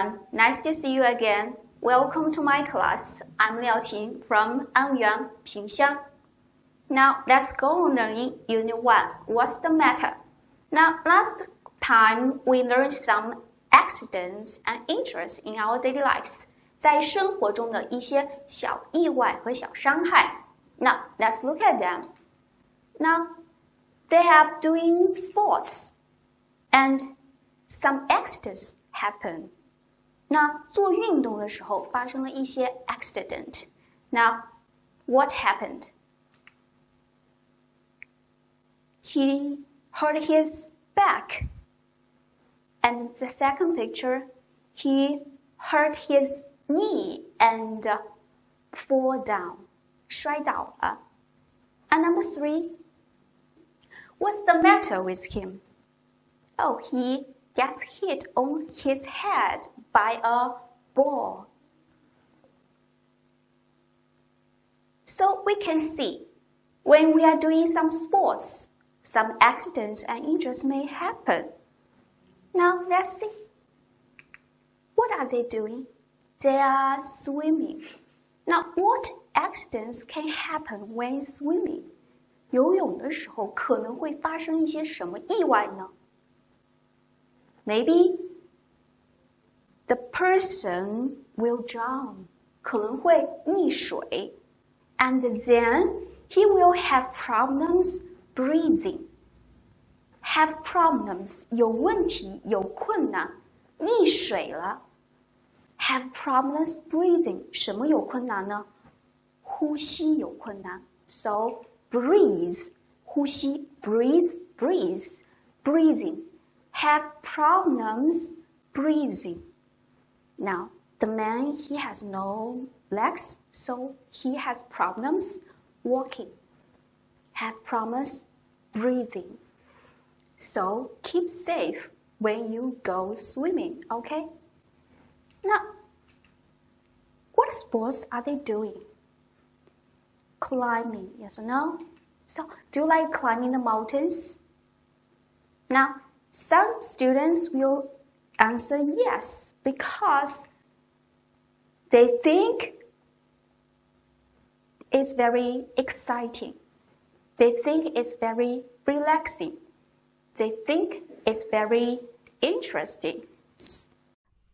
everyone, nice to see you again. Welcome to my class. I'm Liaoting from 安源萍乡. Now let's go on learning Unit 1. What's the matter? Now last time we learned some accidents and interests in our daily lives. 在生活中的一些小意外和小伤害. Now let's look at them. Now they have doing sports and some accidents happen. 那做运动的时候发生了一些 accident. Now, what happened? He hurt his back. And the second picture, he hurt his knee and fall down. 摔倒了. And number 3, what's the matter with him? Oh, he gets hit on his head by a ball. So we can see, when we are doing some sports, some accidents and injuries may happen. Now let's see. What are they doing? They are swimming. Now what accidents can happen when swimming? 游泳的时候可能会发生一些什么意外呢？ Maybe the person will drown. 可能会溺水. And then he will have problems breathing. Have problems, 有问题，有困难，溺水了。Have problems breathing, 什么有困难呢？呼吸有困难。So breathe, 呼吸 breathe, breathing. Have problems breathing. Now, the man, he has no legs, so he has problems walking. Have problems breathing. So keep safe when you go swimming, okay? Now, what sports are they doing? Climbing, yes or no? So, do you like climbing the mountains? Now, some students will answer yes, because they think it's very exciting. They think it's very relaxing. They think it's very interesting.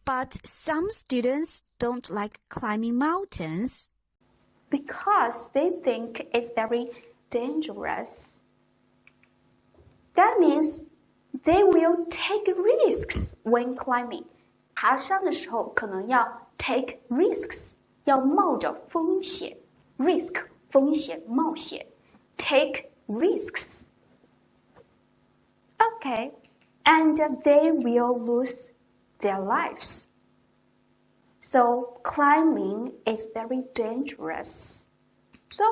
But some students don't like climbing mountains. Because they think it's very dangerous. That means they will take risks when climbing. 爬山的时候可能要 take risks, 要冒着风险 risk, 风险冒险 take risks. Okay, and they will lose their lives. So climbing is very dangerous. So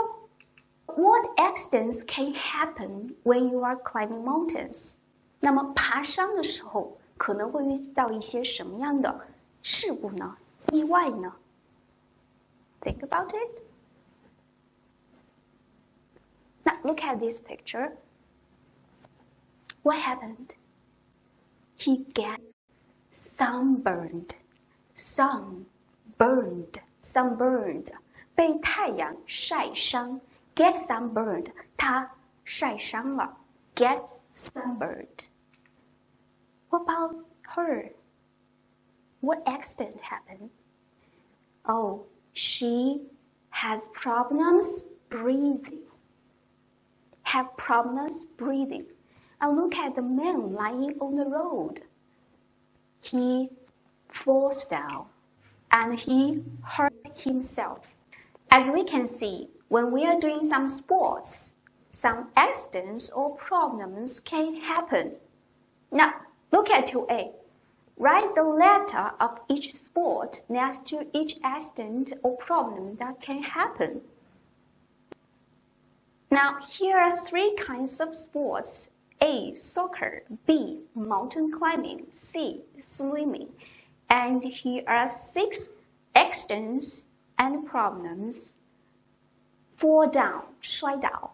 what accidents can happen when you are climbing mountains? 那么爬山的时候可能会遇到一些什么样的事故呢？意外呢？ Think about it. Now look at this picture. What happened? He gets sunburned. Sunburned. 被太阳晒伤。Get sunburned. 他晒伤了。Get sunburned. What about her? What accident happened? Oh, she has problems breathing. Have problems breathing. And look at the man lying on the road. He falls down and he hurts himself. As we can see, when we are doing some sports, some accidents or problems can happen. Now, look at 2A. Write the letter of each sport next to each accident or problem that can happen. Now, here are 3 kinds of sports. A, soccer. B, mountain climbing. C, swimming. And here are 6 accidents and problems. Fall down, 摔倒.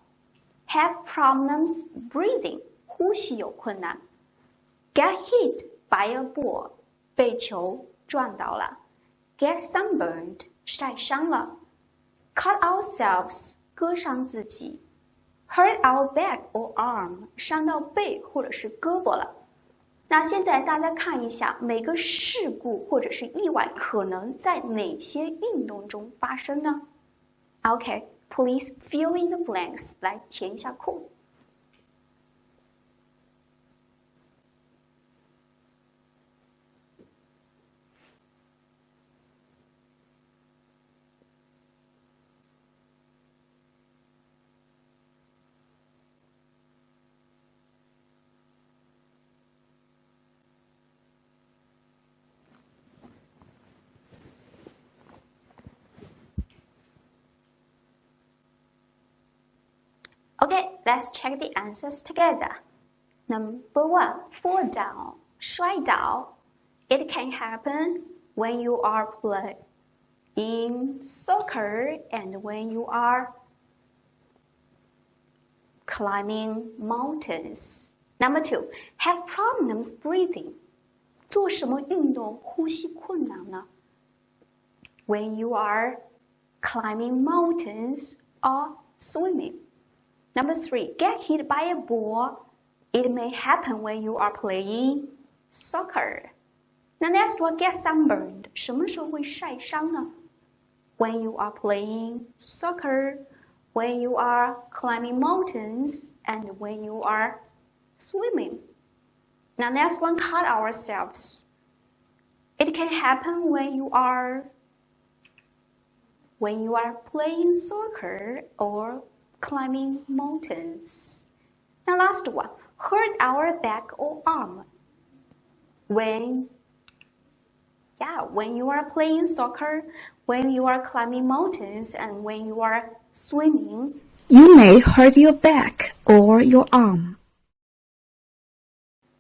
Have problems breathing, 呼吸有困难. Get hit by a ball, 被球撞倒了。Get sunburned 晒伤了。Cut ourselves 割伤自己。Hurt our back or arm 伤到背或者是胳膊了。那现在大家看一下每个事故或者是意外可能在哪些运动中发生呢？ OK, please fill in the blanks 来填一下空。Okay, let's check the answers together. Number 1, fall down, 摔倒. It can happen when you are playing soccer and when you are climbing mountains. Number 2, have problems breathing. 做什么运动呼吸困难呢？ When you are climbing mountains or swimming. Number 3, get hit by a ball. It may happen when you are playing soccer. Now next one, get sunburned. 什么时候会晒伤呢？ When you are playing soccer, when you are climbing mountains, and when you are swimming. Now next one, cut ourselves. It can happen when you are playing soccer or climbing mountains. Now last one, hurt our back or arm. When you are playing soccer, when you are climbing mountains, and when you are swimming, you may hurt your back or your arm.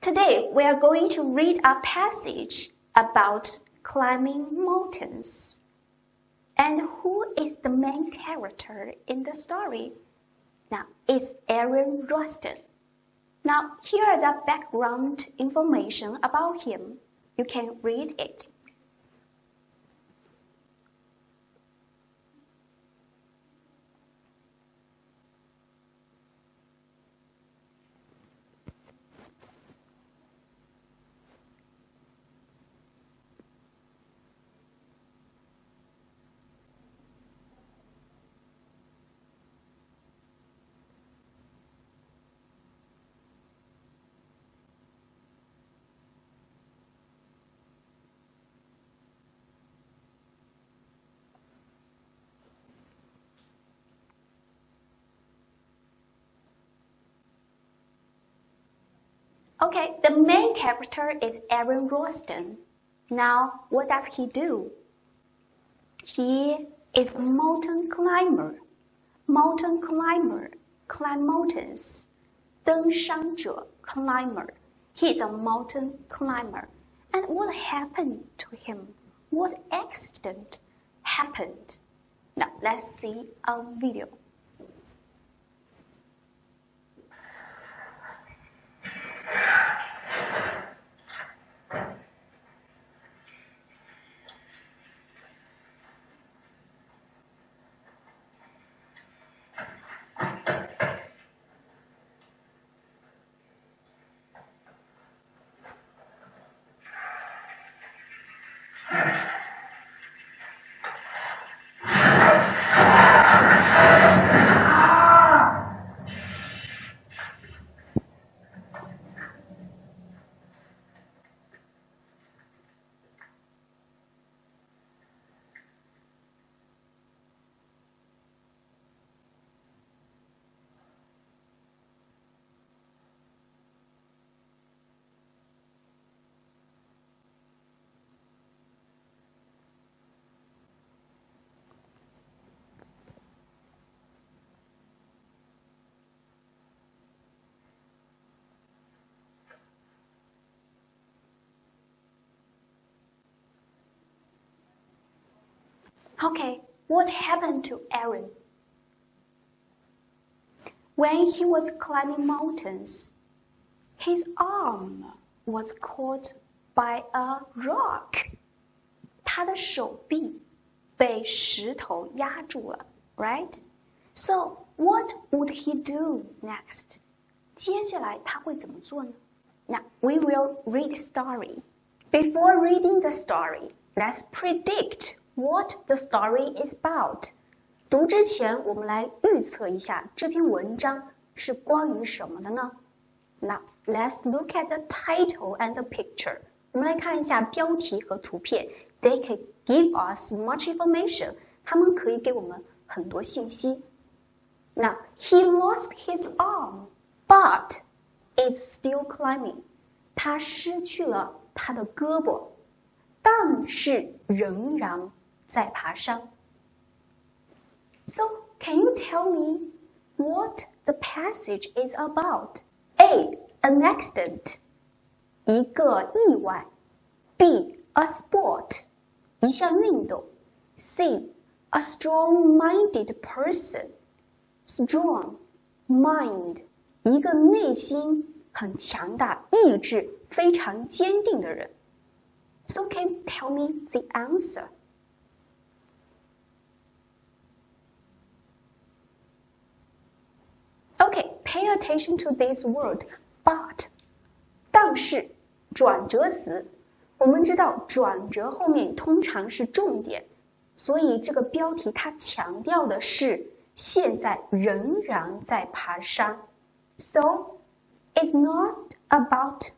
Today we are going to read a passage about climbing mountains. And who is the main character in the story? Now, it's Aaron Rustin. Now, here are the background information about him. You can read it. Okay, the main character is Aaron Rustin. Now, what does he do? He is a mountain climber. Mountain climber, climb mountains. 登山者 climber. He is a mountain climber. And what happened to him? What accident happened? Now, let's see a video. Okay, what happened to Aaron? When he was climbing mountains, his arm was caught by a rock. 他的手臂被石头压住了 ，right? So what would he do next? 接下来他会怎么做呢？ Now we will read the story. Before reading the story, let's predict what the story is about. 读之前，我们来预测一下这篇文章是关于什么的呢？ Now let's look at the title and the picture. 我们来看一下标题和图片。They can give us much information. 他们可以给我们很多信息。Now he lost his arm, but is still climbing. 他失去了他的胳膊，但是仍然在爬山。So can you tell me what the passage is about? A. An accident. 一个意外。B. A sport. 一项运动。C. A strong-minded person. Strong, mind. 一个内心很强大、意志非常坚定的人。So can you tell me the answer? Okay, pay attention to this word, but. 但是，转折词，我们知道转折后面通常是重点，所以这个标题它强调的是现在仍然在爬山。So, it's not about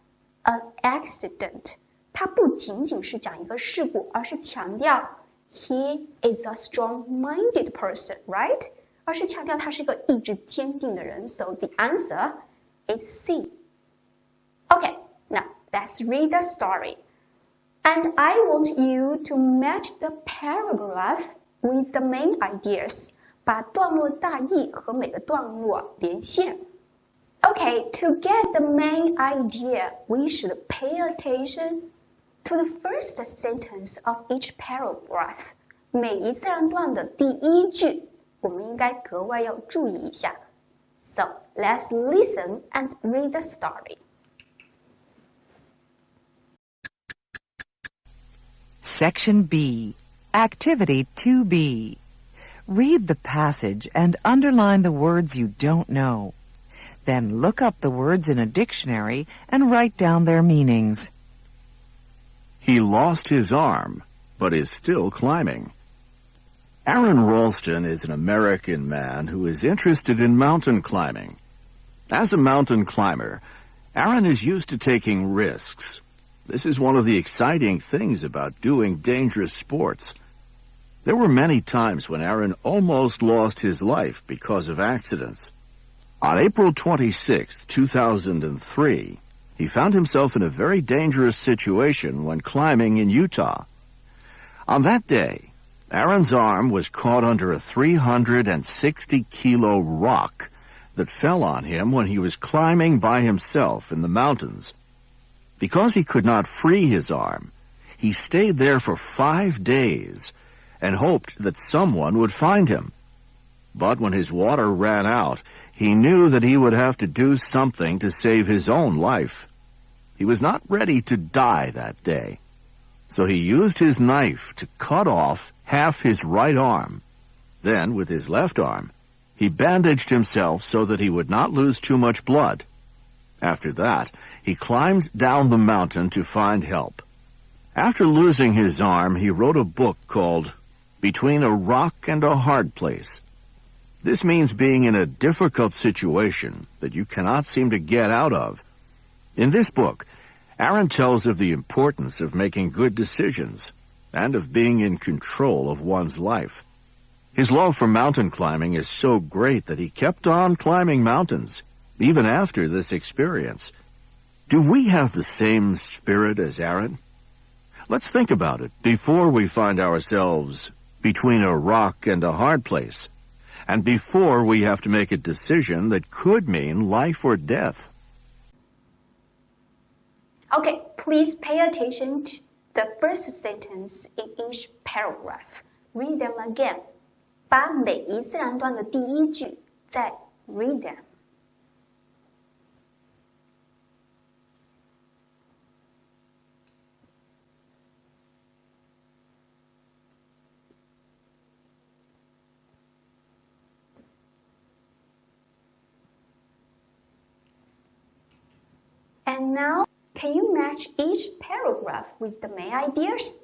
an accident. 它不仅仅是讲一个事故，而是强调 he is a strong-minded person, right? 而是强调他是一个意志坚定的人。So the answer is C. Okay, now let's read the story. And I want you to match the paragraph with the main ideas. 把段落大意和每个段落连线。Okay, to get the main idea, we should pay attention to the first sentence of each paragraph. 每一自然段的第一句，我们应该格外要注意一下。So, let's listen and read the story. Section B, Activity 2B. Read the passage and underline the words you don't know. Then look up the words in a dictionary and write down their meanings. He lost his arm, but is still climbing. Aaron Ralston is an American man who is interested in mountain climbing. As a mountain climber, Aaron is used to taking risks. This is one of the exciting things about doing dangerous sports. There were many times when Aaron almost lost his life because of accidents. On April 26, 2003, he found himself in a very dangerous situation when climbing in Utah. On that day, Aaron's arm was caught under a 360-kilo rock that fell on him when he was climbing by himself in the mountains. Because he could not free his arm, he stayed there for 5 days and hoped that someone would find him. But when his water ran out, he knew that he would have to do something to save his own life. He was not ready to die that day, so he used his knife to cut off half his right arm. Then, with his left arm, he bandaged himself so that he would not lose too much blood. After that, he climbed down the mountain to find help. After losing his arm, he wrote a book called Between a Rock and a Hard Place. This means being in a difficult situation that you cannot seem to get out of. In this book, Aaron tells of the importance of making good decisions and of being in control of one's life. His love for mountain climbing is so great that he kept on climbing mountains, even after this experience. Do we have the same spirit as Aaron? Let's think about it before we find ourselves between a rock and a hard place, and before we have to make a decision that could mean life or death. Okay, please pay attention to the first sentence in each paragraph. Read them again. 把每一自然段的第一句再 read them. And now, can you match each paragraph with the main ideas?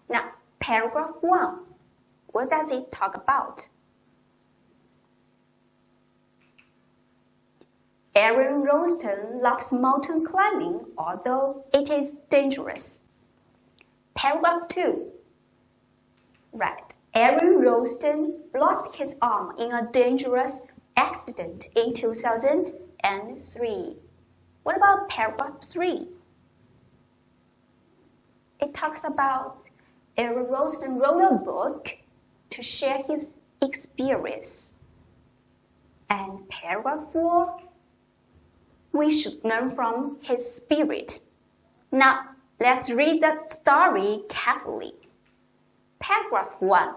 Now, paragraph 1, what does it talk about? Aaron Ralston loves mountain climbing, although it is dangerous. Paragraph 2. Right. Aaron Ralston lost his arm in a dangerous accident in 2003. What about paragraph 3? It talks about Aaron Ralston wrote a book to share his experience. And paragraph 4, we should learn from his spirit. Now, let's read the story carefully. Paragraph 1.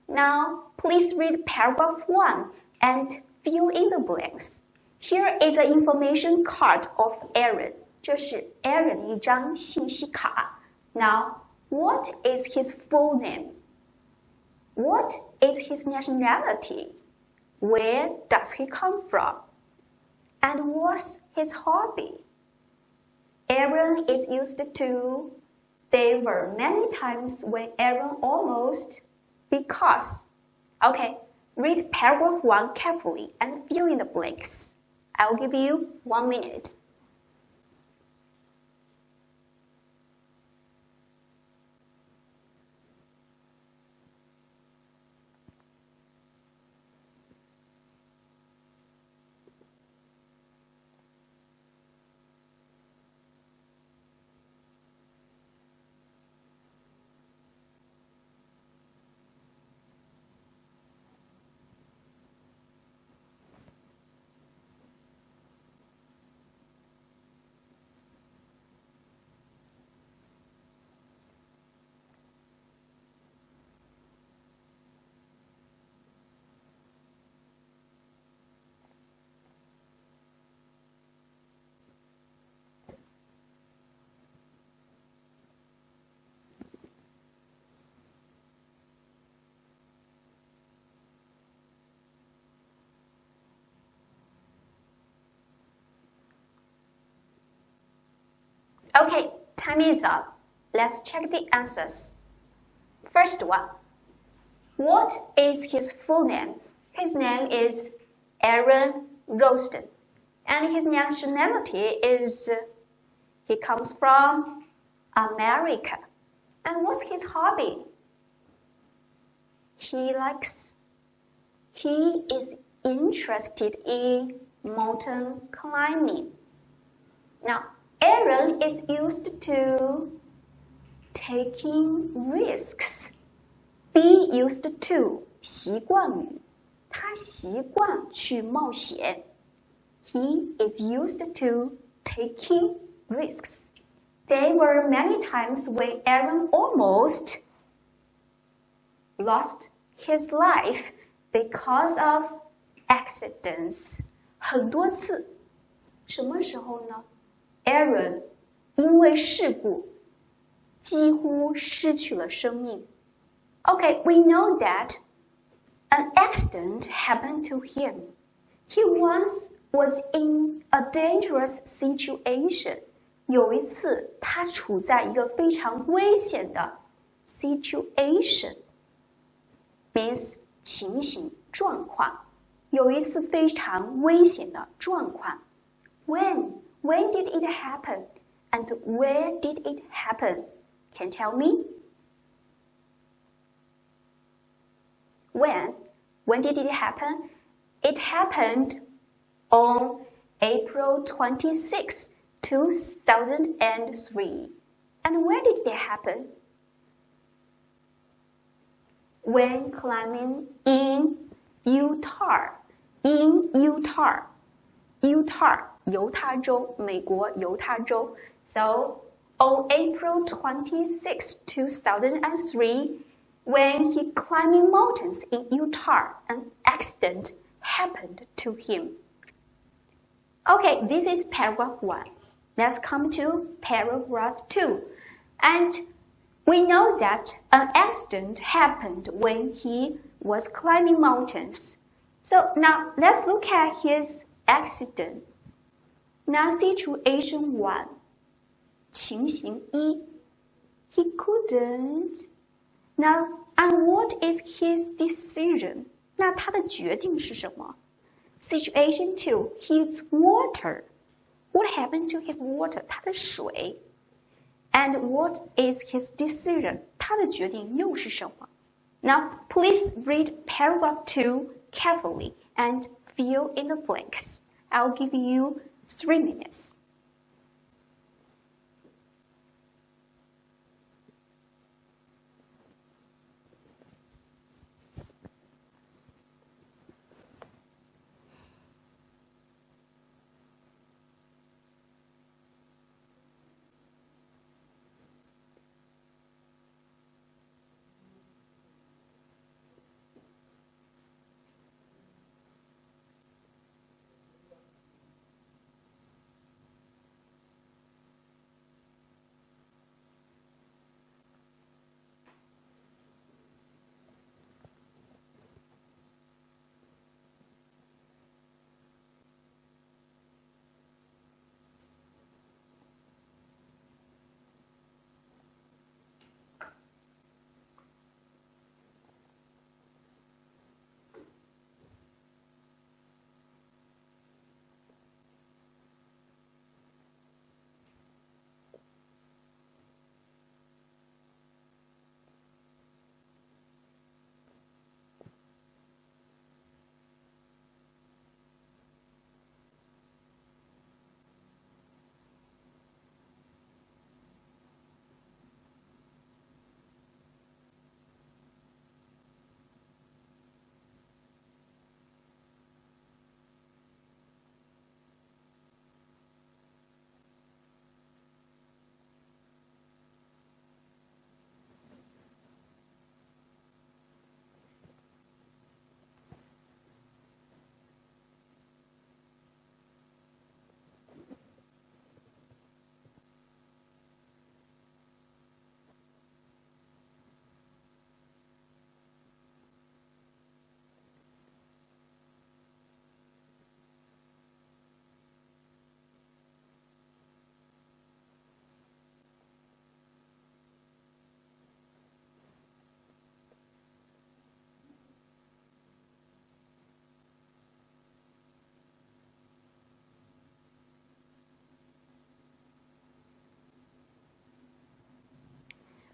Now, please read paragraph 1 and fill in the blanks. Here is an information card of Aaron. 这是 Aaron 一张信息卡。Now, what is his full name? What is his nationality? Where does he come from? And what's his hobby? Aaron is used to. There were many times when Aaron almost. Because. Okay, read paragraph 1 carefully and fill in the blanks. I will give you 1 minute. Okay, time is up. Let's check the answers. First one. What is his full name? His name is Aaron Ralston. And his nationality is, he comes from America. And what's his hobby? He is interested in mountain climbing. Now, Aaron is used to taking risks. Be used to 习惯语，他习惯去冒险。He is used to taking risks. There were many times when Aaron almost lost his life because of accidents. 很多次，什么时候呢？Aaron 因为事故几乎失去了生命。Okay, we know that an accident happened to him. He once was in a dangerous situation. 有一次，他处在一个非常危险的 situation, means 情形、状况。有一次非常危险的状况。When did it happen? And where did it happen? Can you tell me? When did it happen? It happened on April 26, 2003. And where did it happen? When climbing in Utah. Utah, 犹他州，美国犹他州。So, on April 26, 2003, when he climbing mountains in Utah, an accident happened to him. Okay, this is paragraph 1. Let's come to paragraph 2. And we know that an accident happened when he was climbing mountains. So now let's look at his accident. Now situation 1, 情形1, he couldn't. Now, and what is his decision? 那他的决定是什么？ Situation 2, his water. What happened to his water? 他的水。And what is his decision? 他的决定又是什么？ Now, please read paragraph 2 carefully and fill in the blanks. I'll give you 3 minutes.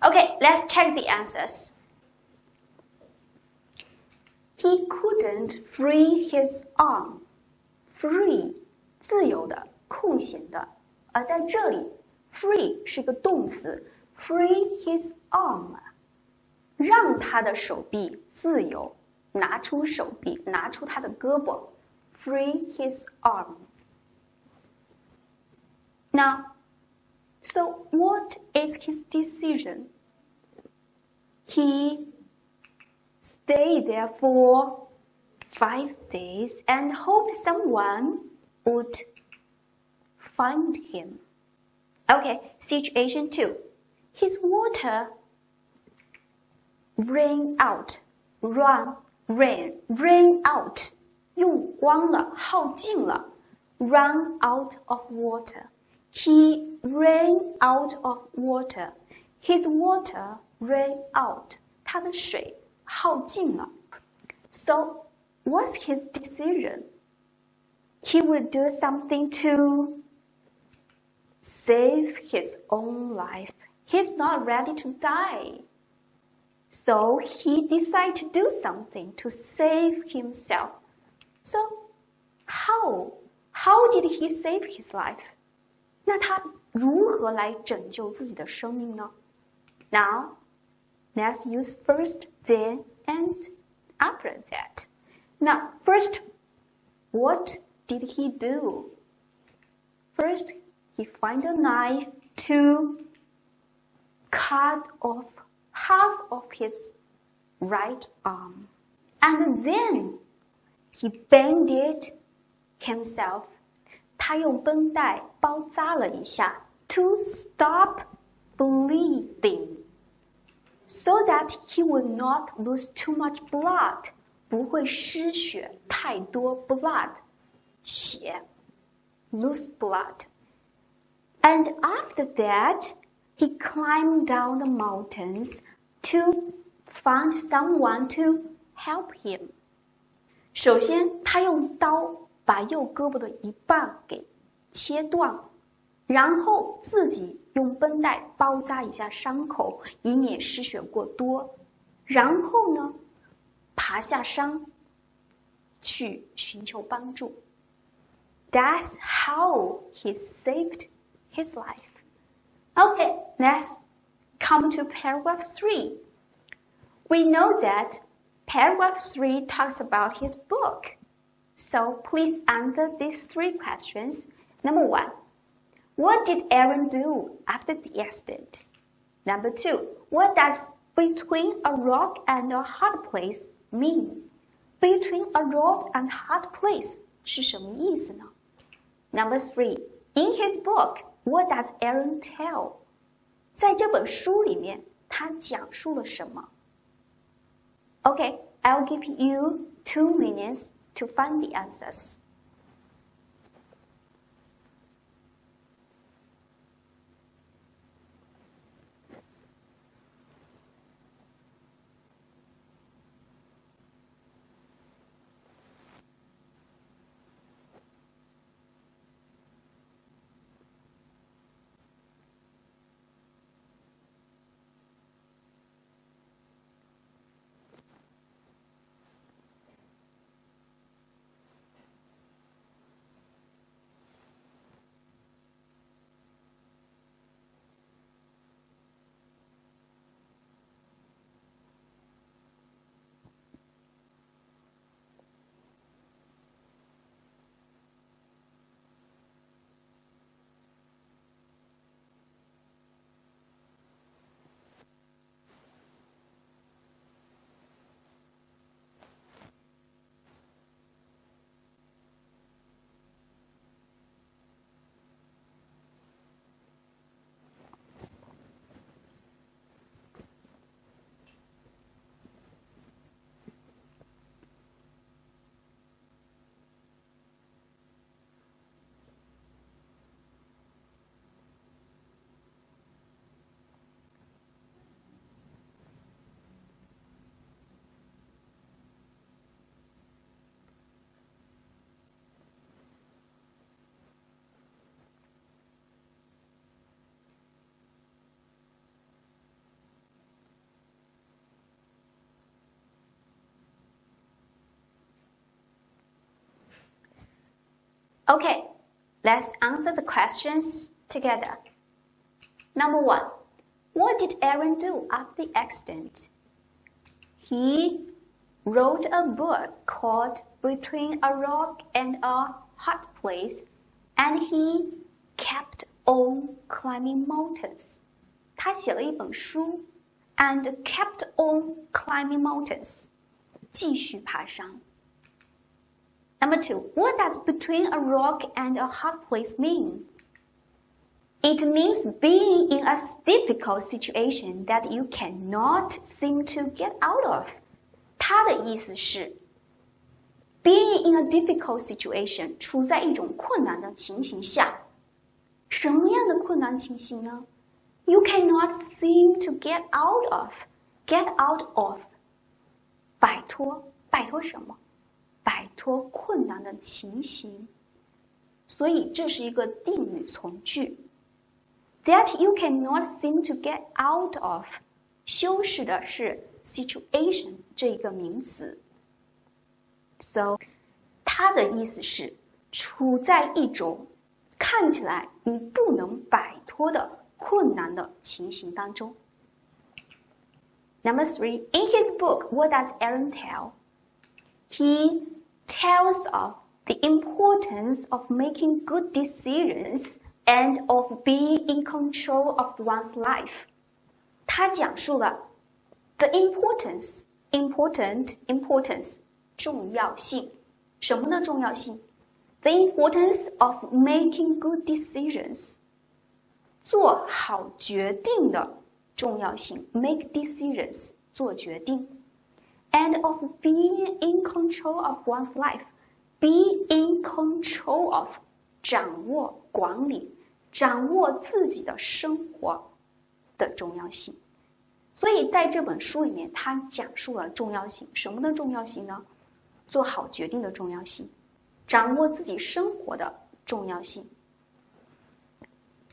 Okay, let's check the answers. He couldn't free his arm. Free, 自由的，空闲的。而在这里 free 是一个动词 free his arm 让他的手臂自由，拿出手臂，拿出他的胳膊 free his arm. Now, so what is his decision? He stayed there for 5 days and hoped someone would find him. Okay, situation 2. His water ran out. Ran out. 用光了，耗尽了。Run out of water. He ran out of water. His water ran out. 他的水耗尽了。So, what's his decision? He will do something to save his own life. He's not ready to die. So, he decided to do something to save himself. So, how did he save his life? 那他如何来拯救自己的生命呢？ Now, let's use first, then, and after that. Now, first, what did he do? First, he found a knife to cut off half of his right arm. And then, he bandaged himself. 他用绷带包扎了一下 to stop bleeding, so that he would not lose too much blood. 不会失血太多 blood 血。lose blood. And after that, he climbed down the mountains to find someone to help him. 首先，他用刀把右胳膊的一半给切断了，然后自己用绷带包扎一下伤口，以免失血过多。然后呢，爬下山去寻求帮助。That's how he saved his life. Okay, let's come to paragraph 3. We know that paragraph 3 talks about his book. So please answer these 3 questions. Number 1, what did Aaron do after the accident? Number 2, what does between a rock and a hard place mean? Between a rock and hard place 是什么意思呢？ Number 3, in his book, what does Aaron tell? 在这本书里面，他讲述了什么？ Okay, I'll give you 2 minutes to find the answers. Okay, let's answer the questions together. Number 1, what did Aaron do after the accident? He wrote a book called Between a Rock and a Hard Place, and he kept on climbing mountains. 他写了一本书 and kept on climbing mountains. 继续爬山。Number 2, what does between a rock and a hard place mean? It means being in a difficult situation that you cannot seem to get out of. 它的意思是 being in a difficult situation 处在一种困难的情形下。什么样的困难情形呢？ You cannot seem to get out of. Get out of. 摆脱什么？摆脱困难的情形。所以这是一个定语从句。That you cannot seem to get out of 修饰的是 situation 这一个名词。So 它的意思是处在一种看起来你不能摆脱的困难的情形当中。Number 3, in his book, what does Aaron tell? He tells of the importance of making good decisions and of being in control of one's life. 他讲述了 the importance, importance, 重要性。什么的重要性？ The importance of making good decisions. 做好决定的重要性 make decisions 做决定 and of being in control of one's life be in control of 掌握、管理、掌握自己的生活的重要性。所以在这本书里面，它讲述了重要性。什么的重要性呢？做好决定的重要性，掌握自己生活的重要性。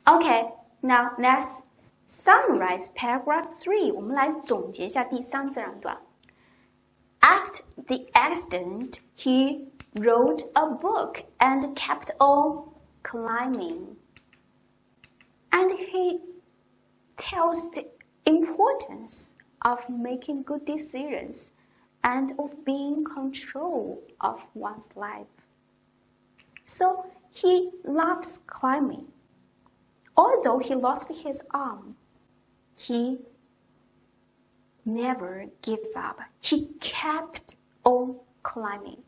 Okay, now let's summarize paragraph 3. 我们来总结一下第3自然段。After the accident, he wrote a book and kept on climbing. And he tells the importance of making good decisions and of being in control of one's life. So he loves climbing. Although he lost his arm, he never gave up. He kept on climbing.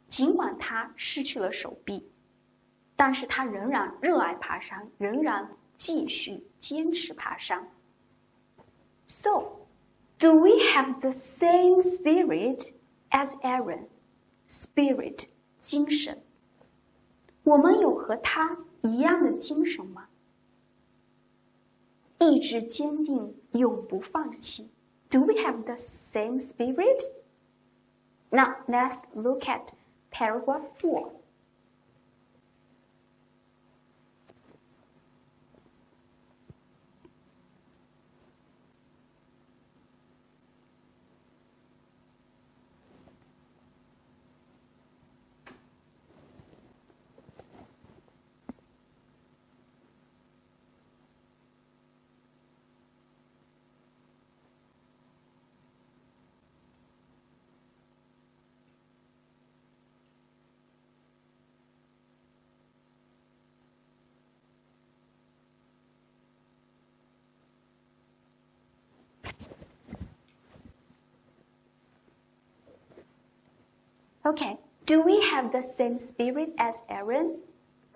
尽管他失去了手臂，但是他仍然热爱爬山，仍然继续坚持爬山。So, do we have the same spirit as Aaron? Spirit, 精神。我们有和他一样的精神吗？意志坚定，永不放弃。Do we have the same spirit? Now, let's look at paragraph 4. Okay, do we have the same spirit as Aaron?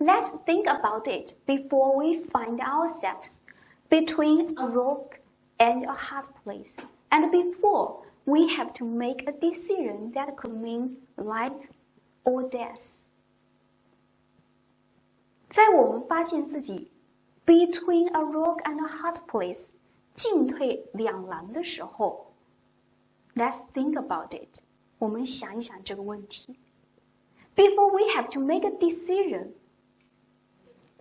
Let's think about it before we find ourselves between a rock and a hard place, and before we have to make a decision that could mean life or death. 在我们发现自己 between a rock and a hard place 进退两难的时候 let's think about it. 我们想一想这个问题。Before we have to make a decision.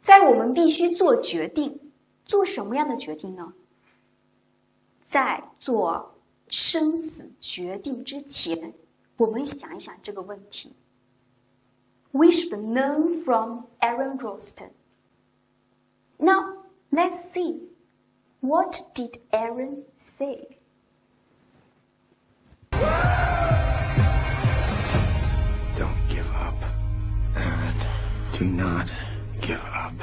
在我们必须做决定，做什么样的决定呢？在做生死决定之前，我们想一想这个问题。We should learn from Aaron Ralston. Now, let's see. What did Aaron say? Don't give up, Aaron. Do not give up.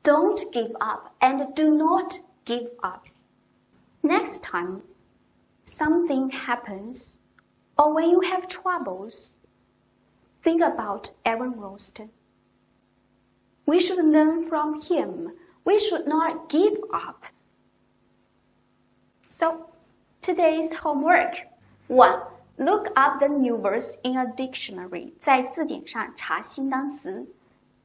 Don't give up and do not give up. Next time something happens or when you have troubles, think about Aaron Ralston. We should learn from him. We should not give up. So, today's homework. 1. Look up the new words in a dictionary. 在字典上查新单词。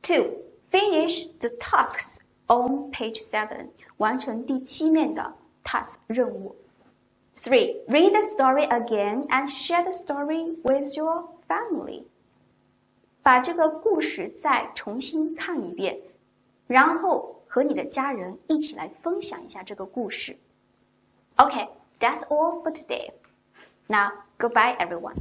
2. Finish the tasks on page 7. 完成第7面的 task 任务。3. Read the story again and share the story with your family. 把这个故事再重新看一遍，然后和你的家人一起来分享一下这个故事。Okay, that's all for today. Now, goodbye everyone.